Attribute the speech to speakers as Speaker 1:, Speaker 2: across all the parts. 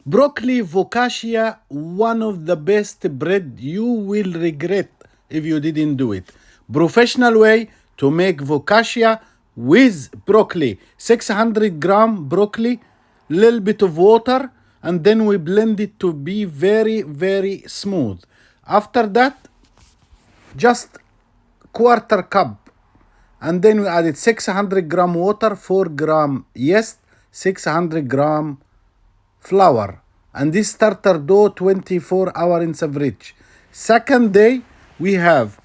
Speaker 1: Broccoli Focaccia, one of the best bread. You will regret if you didn't do it. Professional way to make focaccia with broccoli. 600 gram broccoli, little bit of water, and then we blend it to be very, very smooth. After that, just quarter cup, and then we added 600 gram water, 4 gram yeast, 600 gram flour, and this starter dough 24 hour in the fridge. Second day we have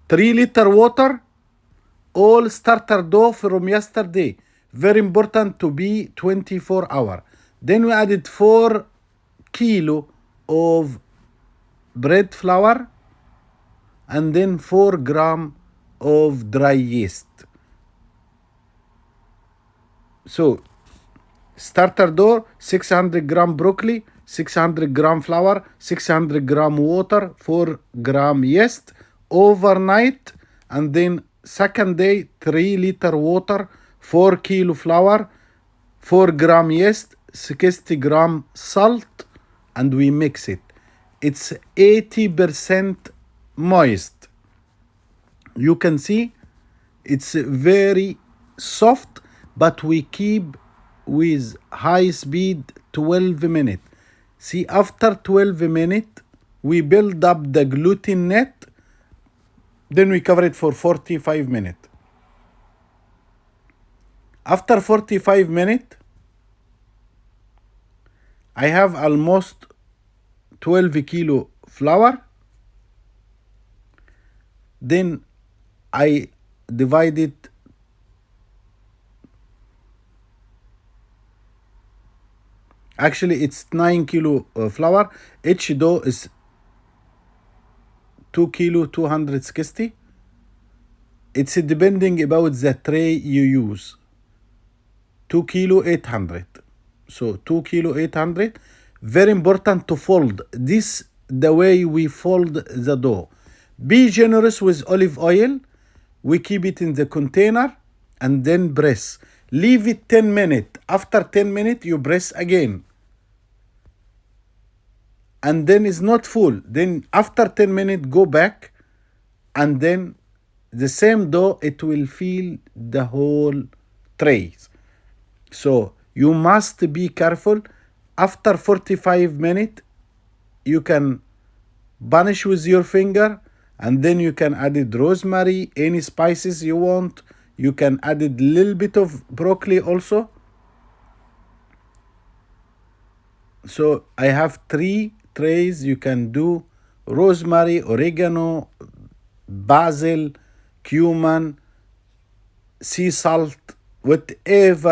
Speaker 1: 3 liter water, all starter dough from yesterday, very important to be 24 hour. Then we added 4 kilo of bread flour, and then 4 gram of dry yeast. So starter dough, 600 gram broccoli, 600 gram flour, 600 gram water, 4 gram yeast overnight, and then second day 3 liter water, 4 kilo flour, 4 gram yeast, 60 gram salt, and we mix it. It's 80% moist. You can see it's very soft, but we keep with high speed 12 minutes. See, after 12 minutes, we build up the gluten net, then we cover it for 45 minutes. After 45 minutes, I have almost 12 kilo flour. Then I divide it Actually, it's 9 kilo flour. Each dough is 2 kilo 260. It's depending about the tray you use. 2 kilo 800. So 2 kilo 800. Very important to fold. This the way we fold the dough. Be generous with olive oil. We keep it in the container and then press. Leave it 10 minutes. After 10 minutes, you press again. And then it's not full. Then after 10 minutes, go back. And then the same dough, it will fill the whole tray. So you must be careful. After 45 minutes, you can banish with your finger. And then you can add it rosemary, any spices you want. You can add a little bit of broccoli also. So I have 3 trays. You can do rosemary, oregano, basil, cumin, sea salt, whatever